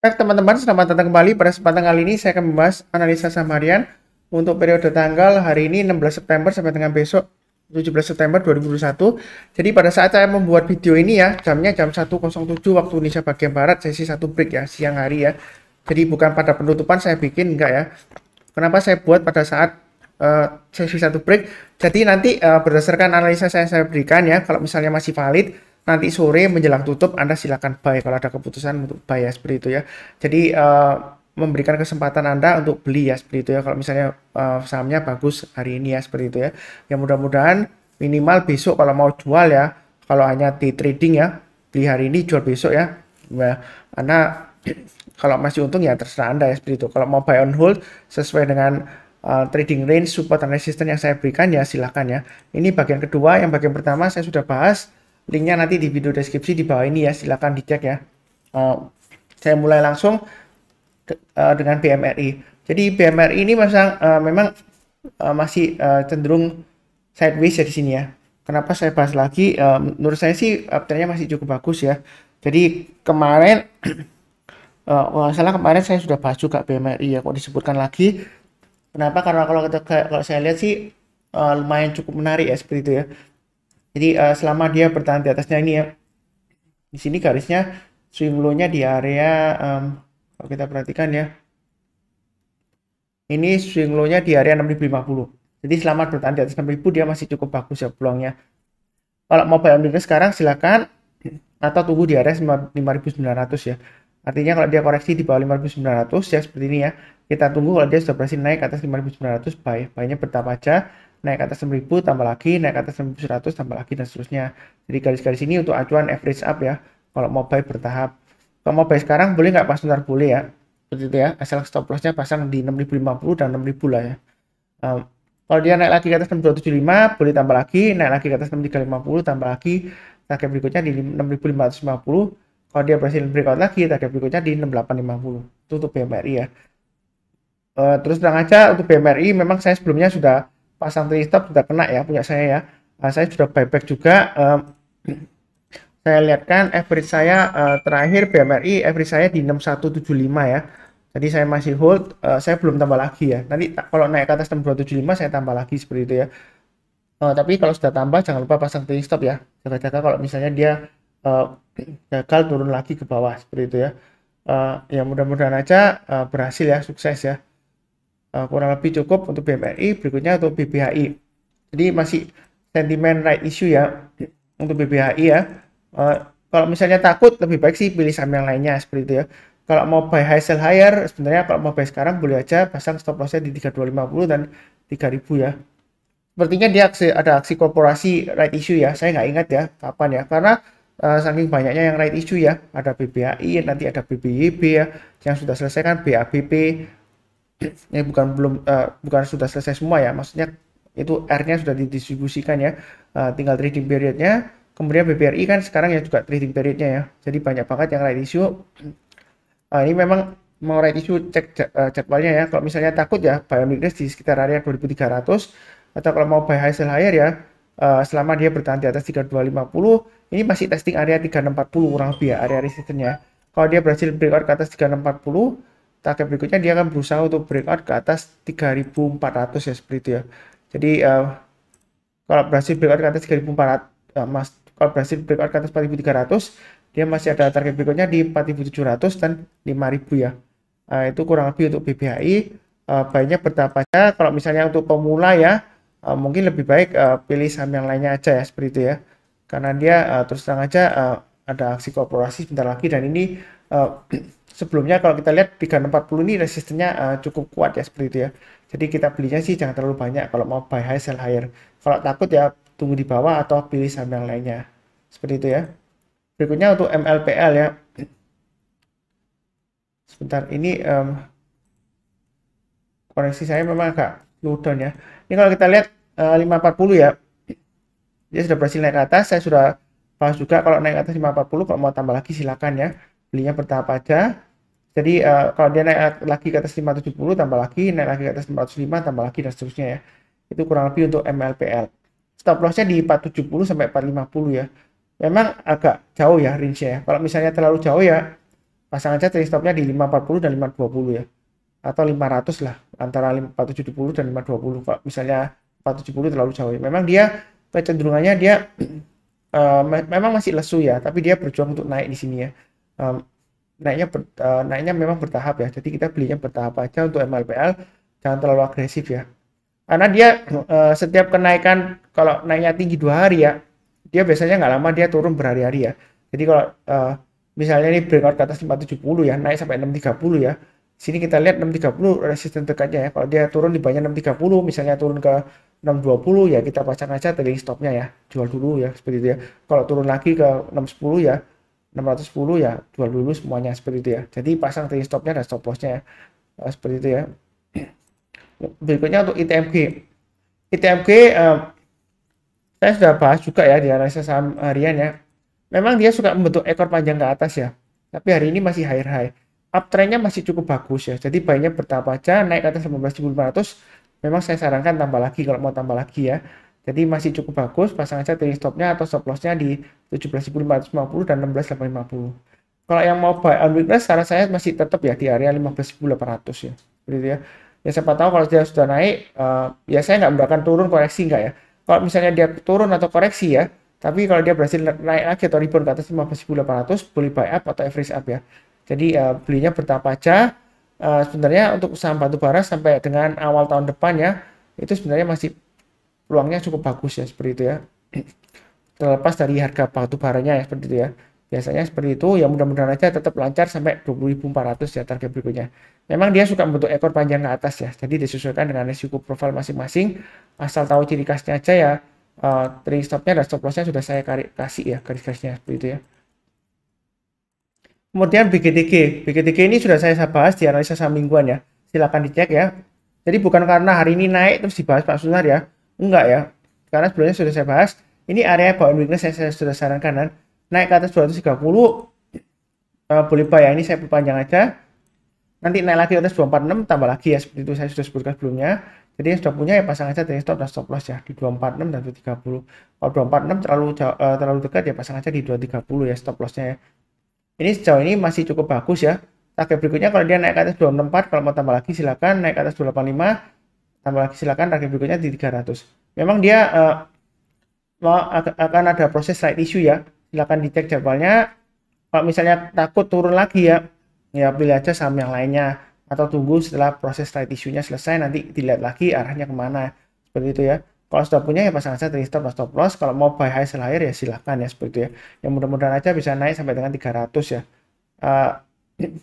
Baik teman-teman, selamat datang kembali. Pada kesempatan kali ini saya akan membahas analisa saham harian untuk periode tanggal hari ini 16 September sampai dengan besok 17 September 2021. Jadi pada saat saya membuat video ini ya, jamnya jam 1.07 waktu Indonesia bagian Barat, sesi 1 break ya, siang hari ya. Jadi bukan pada penutupan saya bikin, enggak ya. Kenapa saya buat pada saat sesi 1 break? Jadi nanti berdasarkan analisa saya berikan ya, kalau misalnya masih valid, nanti sore menjelang tutup Anda silakan buy kalau ada keputusan untuk buy ya, seperti itu ya. Jadi memberikan kesempatan Anda untuk beli ya, seperti itu ya. Kalau misalnya sahamnya bagus hari ini ya, seperti itu ya. Yang mudah-mudahan minimal besok kalau mau jual ya, kalau hanya di trading ya, beli hari ini jual besok ya. Nah, Anda kalau masih untung ya terserah Anda ya, seperti itu. Kalau mau buy on hold sesuai dengan trading range, support dan resistance yang saya berikan ya silakan ya. Ini bagian kedua. Yang bagian pertama saya sudah bahas, linknya nanti di video deskripsi di bawah ini ya, silakan dicek ya. Saya mulai langsung dengan BMRI. Jadi BMRI ini memang masih cenderung sideways ya di sini ya. Kenapa saya bahas lagi? Menurut saya sih trennya masih cukup bagus ya. Jadi kemarin salah kemarin saya sudah bahas juga BMRI ya, kok disebutkan lagi. Kenapa? Karena kalau saya lihat sih lumayan cukup menarik ya, seperti itu ya. Jadi selama dia bertahan di atasnya ini ya, di sini garisnya swing low-nya di area kalau kita perhatikan ya, ini swing low-nya di area 6050. Jadi selama bertahan di atas 6000 dia masih cukup bagus ya peluangnya. Kalau mau buy on sekarang silakan, atau tunggu di area 5900 ya. Artinya kalau dia koreksi di bawah 5900 ya seperti ini ya. Kita tunggu kalau dia sudah berhasil naik ke atas 5900 buy. Buy-nya bertahap aja, naik ke atas 6000 tambah lagi, naik ke atas 6100 tambah lagi dan seterusnya. Jadi garis-garis ini untuk acuan average up ya. Kalau mau buy bertahap. Kalau mau buy sekarang boleh nggak? Pas ntar boleh ya. Seperti itu ya. Asal stop loss-nya pasang di 6050 dan 6000 lah ya. Kalau dia naik lagi ke atas 6275 boleh tambah lagi, naik lagi ke atas 6350 tambah lagi, target berikutnya di 6550. Kalau dia berhasil breakout lagi, target berikutnya di 6850. Itu untuk BMRI ya. Terus terang aja untuk BMRI memang saya sebelumnya sudah pasang trailing stop, sudah kena ya punya saya ya. Saya sudah buyback juga. Saya lihatkan average saya terakhir BMRI average saya di 6175 ya. Jadi saya masih hold, saya belum tambah lagi ya. Nanti kalau naik ke atas 6275 saya tambah lagi seperti itu ya. Tapi kalau sudah tambah jangan lupa pasang trailing stop ya. Jaga-jaga kalau misalnya dia gagal turun lagi ke bawah seperti itu ya. Ya mudah-mudahan aja berhasil ya, sukses ya. Kurang lebih cukup untuk BMRI. Berikutnya untuk BBHI. Jadi masih sentimen right issue ya untuk BBHI ya. Kalau misalnya takut lebih baik sih pilih saham yang lainnya seperti itu ya. Kalau mau buy high sell higher, sebenarnya kalau mau buy sekarang boleh aja pasang stop lossnya di 3250 dan 3000 ya. Sepertinya dia ada aksi korporasi right issue ya. Saya nggak ingat ya kapan ya. Karena saking banyaknya yang right issue ya. Ada BBHI, nanti ada BBYB ya. Yang sudah selesai kan BABP. Ini bukan sudah selesai semua ya. Maksudnya itu R-nya sudah didistribusikan ya. Tinggal trading periodnya. Kemudian BBRI kan sekarang ya juga trading periodnya ya. Jadi banyak banget yang right issue. Ini memang mau right issue cek jadwalnya ya. Kalau misalnya takut ya buy on weakness di sekitar area 2300, atau kalau mau buy high sell higher ya selama dia bertahan di atas 3250, ini masih testing area 3640 kurang lebih ya area resistance-nya. Kalau dia berhasil breakout ke atas 3640, target berikutnya dia akan berusaha untuk breakout ke atas 3400 ya, seperti itu ya. Jadi kalau berhasil breakout ke atas 3400, kalau berhasil breakout ke atas 4300, dia masih ada target berikutnya di 4700 dan 5000 ya. Itu kurang lebih untuk BBHI. Baiknya bertahap aja. Kalau misalnya untuk pemula ya, mungkin lebih baik pilih saham yang lainnya aja ya, seperti itu ya. Karena dia terus terang aja ada aksi korporasi sebentar lagi, dan ini sebelumnya kalau kita lihat 3640 ini resistennya cukup kuat ya, seperti itu ya. Jadi kita belinya sih jangan terlalu banyak kalau mau buy high sell higher. Kalau takut ya tunggu di bawah atau pilih saham yang lainnya. Seperti itu ya. Berikutnya untuk MLPL ya. Sebentar, ini koreksi saya memang agak slow down ya. Ini kalau kita lihat 540 ya. Dia sudah berhasil naik ke atas. Saya sudah bahas juga kalau naik ke atas 540, kalau mau tambah lagi silakan ya. Belinya bertahap aja. Jadi kalau dia naik lagi ke atas 570 tambah lagi, naik lagi ke atas 405 tambah lagi dan seterusnya ya. Itu kurang lebih untuk MLPL. Stop loss-nya di 470 sampai 450 ya. Memang agak jauh ya range-nya ya. Kalau misalnya terlalu jauh ya pasang aja trading stopnya di 540 dan 520 ya, atau 500 lah, antara 470 dan 520. Kalau misalnya 470 terlalu jauh ya. Memang dia kecenderungannya dia memang masih lesu ya, tapi dia berjuang untuk naik di sini ya. Naiknya memang bertahap ya, jadi kita belinya bertahap aja untuk MLPL, jangan terlalu agresif ya, karena dia setiap kenaikan, kalau naiknya tinggi 2 hari ya, dia biasanya nggak lama dia turun berhari-hari ya. Jadi kalau misalnya ini breakout ke atas 570 ya, naik sampai 630 ya, sini kita lihat 630 resisten dekatnya ya. Kalau dia turun di bawahnya 630, misalnya turun ke 620 ya, kita pasang aja trading stopnya ya, jual dulu ya, seperti itu ya. Kalau turun lagi ke 610 ya, 610 ya, jual dulu semuanya, seperti itu ya. Jadi pasang trading stopnya dan stop lossnya ya, seperti itu ya. Berikutnya untuk ITMG. ITMG saya sudah bahas juga ya di analisa saham harian ya. Memang dia suka membentuk ekor panjang ke atas ya, tapi hari ini masih higher high. Uptrendnya masih cukup bagus ya, jadi baiknya bertahap aja, naik ke atas 15.500. Memang saya sarankan tambah lagi kalau mau tambah lagi ya. Jadi masih cukup bagus, pasang aja trading stopnya atau stop lossnya di 17.550 dan 16.850. Kalau yang mau buy on weakness, saran saya masih tetap ya di area 15.800 ya, seperti itu ya. Ya siapa tahu kalau dia sudah naik, ya saya nggak memberikan turun koreksi nggak ya. Kalau misalnya dia turun atau koreksi ya, tapi kalau dia berhasil naik lagi atau rebound ke atas 15.800, boleh buy up atau average up ya. Jadi belinya bertahap aja. Sebenarnya untuk saham batubara sampai dengan awal tahun depan ya, itu sebenarnya masih peluangnya cukup bagus ya, seperti itu ya. Terlepas dari harga batubaranya ya, seperti itu ya. Biasanya seperti itu ya, mudah-mudahan aja tetap lancar sampai 20.400 ya target berikutnya. Memang dia suka membentuk ekor panjang ke atas ya, jadi disesuaikan dengan risiko profil masing-masing. Asal tahu ciri khasnya aja ya. Trading stopnya dan stop lossnya sudah saya kasih ya, garis-garisnya seperti itu ya. Kemudian BGTG ini sudah saya bahas di analisa saham mingguan ya, silakan dicek ya. Jadi bukan karena hari ini naik terus dibahas Pak Sunar ya, enggak ya, karena sebelumnya sudah saya bahas. Ini area bawah weakness saya sudah sarankan kan, naik ke atas 230 boleh buy ya, ini saya perpanjang aja. Nanti naik lagi ke atas 246 tambah lagi ya, seperti itu saya sudah sebutkan sebelumnya. Jadi yang sudah punya ya pasang aja trading stop dan stop loss ya di 246 dan 230. Kalau 246 terlalu dekat ya pasang aja di 230 ya stop lossnya ya. Ini sejauh ini masih cukup bagus ya. Target berikutnya kalau dia naik ke atas 264, kalau mau tambah lagi silakan, naik ke atas 285 tambah lagi silakan, target berikutnya di 300. Memang dia akan ada proses right issue ya, silakan dicek jadwalnya. Kalau misalnya takut turun lagi ya, ya pilih aja saham yang lainnya atau tunggu setelah proses right issue-nya selesai, nanti dilihat lagi arahnya kemana, seperti itu ya. Kalau sudah punya ya pasang aja trading stop dan stop loss. Kalau mau buy high sell higher ya silahkan ya, seperti itu ya. Yang mudah-mudahan aja bisa naik sampai dengan 300 ya.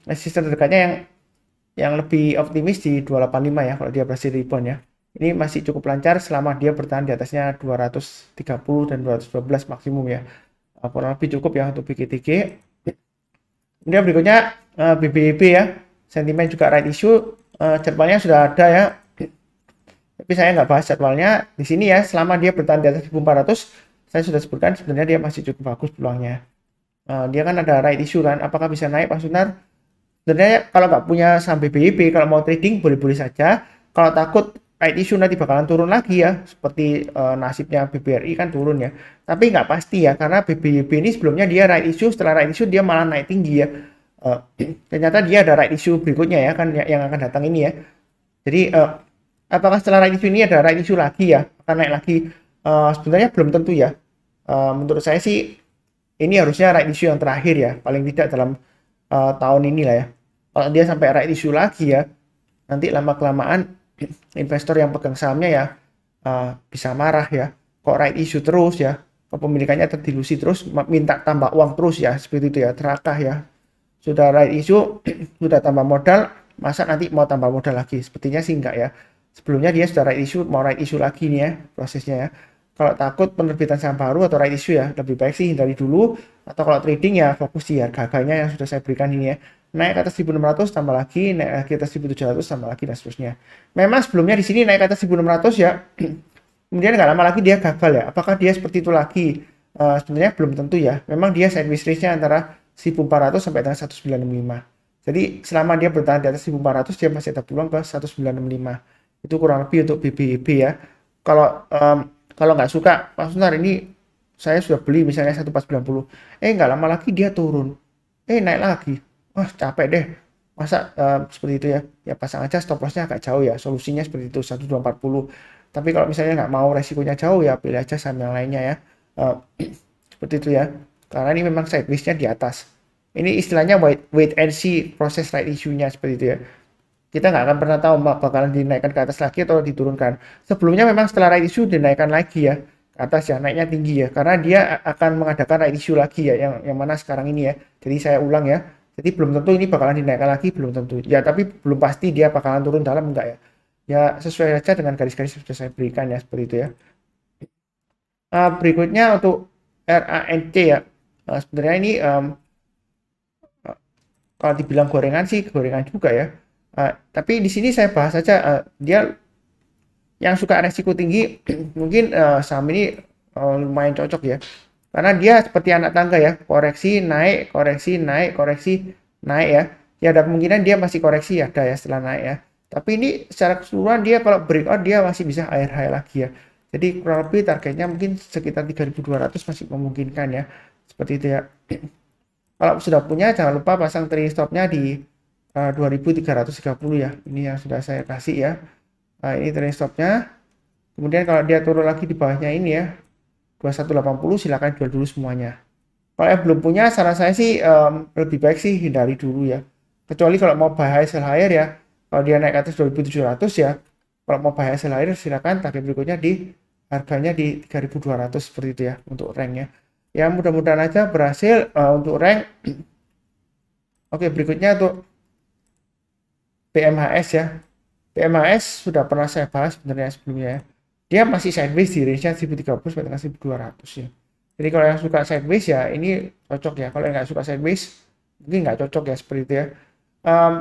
Resisten terdekatnya yang lebih optimis di 285 ya kalau dia berhasil rebound ya. Ini masih cukup lancar selama dia bertahan di atasnya 230 dan 212 maksimum ya. Kurang lebih cukup ya untuk BGTG. Kemudian berikutnya BBB ya. Sentimen juga right issue. Jadwalnya sudah ada ya. Tapi saya nggak bahas jadwalnya di sini ya. Selama dia bertahan di atas 1400, saya sudah sebutkan sebenarnya dia masih cukup bagus peluangnya. Dia kan ada right issue kan. Apakah bisa naik Pak Sunar? Sebenarnya kalau nggak punya saham BBB, kalau mau trading boleh-boleh saja. Kalau takut right issue nanti bakalan turun lagi ya, seperti nasibnya BBRI kan turun ya. Tapi nggak pasti ya, karena BBB ini sebelumnya dia right issue, setelah right issue dia malah naik tinggi ya. Ternyata dia ada right issue berikutnya ya kan, yang akan datang ini ya. Jadi apakah setelah right issue ini ada right issue lagi ya, akan naik lagi? Sebenarnya belum tentu ya. Menurut saya sih ini harusnya right issue yang terakhir ya, paling tidak dalam tahun ini lah ya. Kalau dia sampai right issue lagi ya, nanti lama-kelamaan investor yang pegang sahamnya ya bisa marah ya. Kok right issue terus ya, kepemilikannya terdilusi terus, minta tambah uang terus ya, seperti itu ya, terakah ya. Sudah right issue, sudah tambah modal, masa nanti mau tambah modal lagi? Sepertinya sih enggak ya. Sebelumnya dia sudah right issue, mau right issue lagi nih ya prosesnya ya. Kalau takut penerbitan saham baru atau right issue ya, lebih baik sih hindari dulu. Atau kalau trading ya fokus di harga-harganya yang sudah saya berikan ini ya. Naik ke atas 1600 tambah lagi, naik ke atas 1700 tambah lagi dan seterusnya. Memang sebelumnya di sini naik ke atas 1600 ya. Kemudian nggak lama lagi dia gagal ya. Apakah dia seperti itu lagi? Sebenarnya belum tentu ya. Memang dia sideways range-nya antara 1400 sampai dengan 1965. Jadi selama dia bertahan di atas 1400 dia masih ada peluang ke 1965. Itu kurang lebih untuk BBB ya. Kalau nggak suka, Pak Sunar ini saya sudah beli misalnya 1490. Nggak lama lagi dia turun. Naik lagi. capek deh, masa seperti itu ya, ya pasang aja stop lossnya agak jauh ya, solusinya seperti itu 1240. Tapi kalau misalnya nggak mau resikonya jauh ya pilih aja saham yang lainnya ya. Eh, seperti itu ya, karena ini memang sideways-nya di atas. Ini istilahnya wait and see proses right issue-nya seperti itu ya. Kita nggak akan pernah tahu bakalan dinaikkan ke atas lagi atau diturunkan. Sebelumnya memang setelah right issue dinaikkan lagi ya ke atas ya, naiknya tinggi ya, karena dia akan mengadakan right issue lagi ya, yang mana sekarang ini ya. Jadi saya ulang ya, jadi belum tentu ini bakalan dinaikkan lagi, belum tentu ya, tapi belum pasti dia bakalan turun dalam enggak ya. Ya sesuai saja dengan garis-garis yang sudah saya berikan ya, seperti itu ya. Berikutnya untuk RANC ya. Sebenarnya ini kalau dibilang gorengan sih gorengan juga ya. Tapi di sini saya bahas saja, dia yang suka resiko tinggi mungkin saham ini lumayan cocok ya. Karena dia seperti anak tangga ya, koreksi naik, koreksi naik, koreksi naik ya. Ya ada kemungkinan dia masih koreksi ya, ada ya setelah naik ya. Tapi ini secara keseluruhan dia kalau breakout dia masih bisa air high lagi ya. Jadi kurang lebih targetnya mungkin sekitar 3.200 masih memungkinkan ya. Seperti itu ya. Kalau sudah punya jangan lupa pasang trailing stopnya di 2330 ya. Ini yang sudah saya kasih ya. Ini trailing stopnya. Kemudian kalau dia turun lagi di bawahnya ini ya, 2180 silakan jual dulu semuanya. Kalau yang belum punya saran saya sih lebih baik sih hindari dulu ya. Kecuali kalau mau buy high sell higher ya. Kalau dia naik ke atas 2700 ya. Kalau mau buy high sell higher silakan target berikutnya di harganya di 3200 seperti itu ya untuk ranknya. Ya mudah-mudahan aja berhasil untuk rank. Oke, berikutnya untuk PMHS ya. PMHS sudah pernah saya bahas sebenarnya sebelumnya ya. Dia masih sideways di range-nya 1030 sampai dengan 1200 ya. Jadi kalau yang suka sideways ya ini cocok ya. Kalau yang nggak suka sideways mungkin nggak cocok ya seperti itu ya.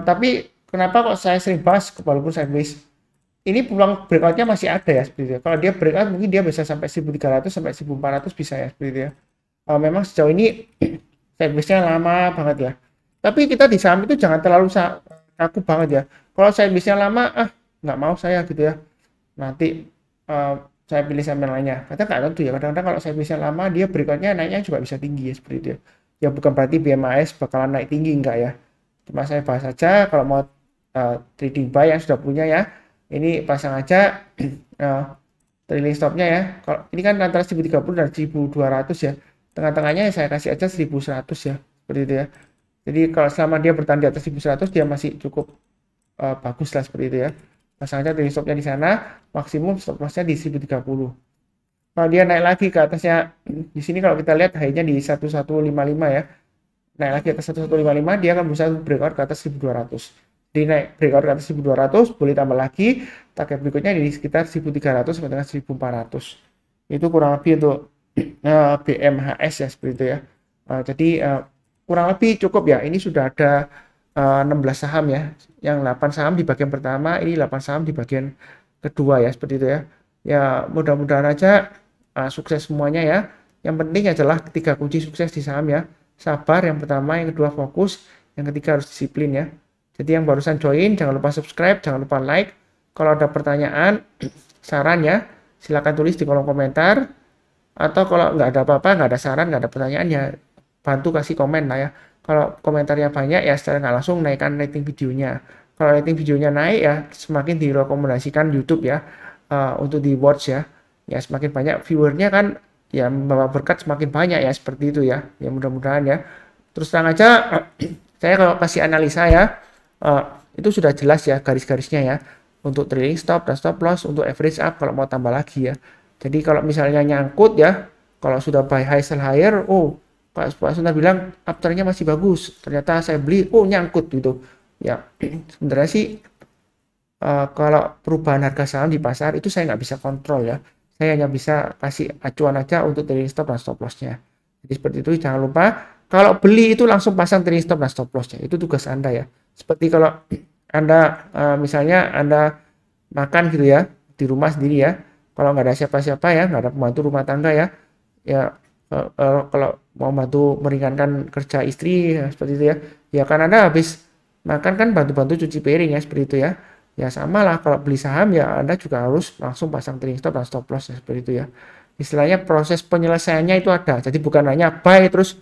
Tapi kenapa kok saya sering bahas walaupun sideways? Ini peluang breakout-nya masih ada ya seperti itu ya. Kalau dia breakout mungkin dia bisa sampai 1300 sampai 1400 bisa ya seperti itu ya. Memang sejauh ini sideways-nya lama banget ya. Tapi kita di saham itu jangan terlalu kaku banget ya. Kalau sideways-nya lama, nggak mau saya gitu ya. Nanti saya pilih saham yang lainnya. Kadang nggak tentu ya. Kadang-kadang kalau sideways-nya lama, dia berikutnya naiknya juga bisa tinggi ya seperti itu ya. Ya bukan berarti BMAS bakalan naik tinggi enggak ya. Cuma saya bahas saja kalau mau trading buy yang sudah punya ya. Ini pasang aja trailing stopnya ya. Kalau ini kan antara 1030 dan 1200 ya. Tengah-tengahnya saya kasih aja 1100 ya. Seperti itu ya. Jadi kalau selama dia bertahan di atas 1100 dia masih cukup bagus lah seperti itu ya. Pasang aja trailing stopnya di sana, maksimum stop lossnya di 1030. Kalau dia naik lagi ke atasnya, di sini kalau kita lihat high-nya di 1155 ya. Naik lagi ke atas 1155 dia akan berusaha breakout ke atas 1200. Jadi naik breakout ke atas 1200 boleh tambah lagi, target berikutnya di sekitar 1300 sampai dengan 1400. Itu kurang lebih untuk BMHS ya seperti itu ya. Jadi kurang lebih cukup ya. Ini sudah ada 16 saham ya. Yang 8 saham di bagian pertama, ini 8 saham di bagian kedua ya seperti itu ya. Ya mudah-mudahan aja sukses semuanya ya. Yang penting adalah ketiga kunci sukses di saham ya. Sabar yang pertama, yang kedua fokus, yang ketiga harus disiplin ya. Jadi yang barusan join jangan lupa subscribe, jangan lupa like. Kalau ada pertanyaan, saran ya, silakan tulis di kolom komentar. Atau kalau nggak ada apa-apa, nggak ada saran, nggak ada pertanyaan ya bantu kasih komen lah ya. Kalau komentarnya banyak ya secara nggak langsung naikkan rating videonya. Kalau rating videonya naik ya semakin direkomendasikan YouTube ya untuk di watch ya. Ya semakin banyak viewernya kan ya membawa berkat semakin banyak ya seperti itu ya. Ya mudah-mudahan ya. Terus terang aja saya kalau kasih analisa ya itu sudah jelas ya garis-garisnya ya. Untuk trailing stop dan stop loss, untuk average up kalau mau tambah lagi ya. Jadi kalau misalnya nyangkut ya, kalau sudah buy high sell higher, Pak Sunar bilang uptrendnya masih bagus, ternyata saya beli, nyangkut gitu. Ya sebenarnya sih kalau perubahan harga saham di pasar itu saya nggak bisa kontrol ya. Saya hanya bisa kasih acuan aja untuk trailing stop dan stop lossnya. Jadi seperti itu jangan lupa kalau beli itu langsung pasang trailing stop dan stop lossnya. Itu tugas Anda ya. Seperti kalau Anda misalnya Anda makan gitu ya di rumah sendiri ya. Kalau nggak ada siapa-siapa ya, nggak ada pembantu rumah tangga ya. Ya kalau mau bantu meringankan kerja istri ya, seperti itu ya. Ya kan Anda habis makan kan bantu-bantu cuci piring ya seperti itu ya. Ya sama lah kalau beli saham ya Anda juga harus langsung pasang trailing stop dan stop loss ya seperti itu ya. Istilahnya proses penyelesaiannya itu ada. Jadi bukan hanya buy terus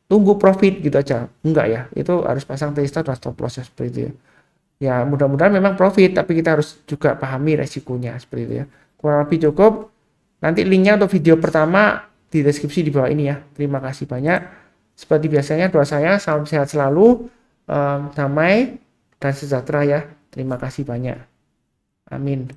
tunggu profit gitu aja. Enggak ya, itu harus pasang stop dan stop loss seperti itu ya. Ya mudah-mudahan memang profit, tapi kita harus juga pahami resikonya seperti itu ya. Kurang lebih cukup. Nanti linknya untuk video pertama di deskripsi di bawah ini ya. Terima kasih banyak. Seperti biasanya doa saya, salam sehat selalu, damai dan sejahtera ya. Terima kasih banyak. Amin.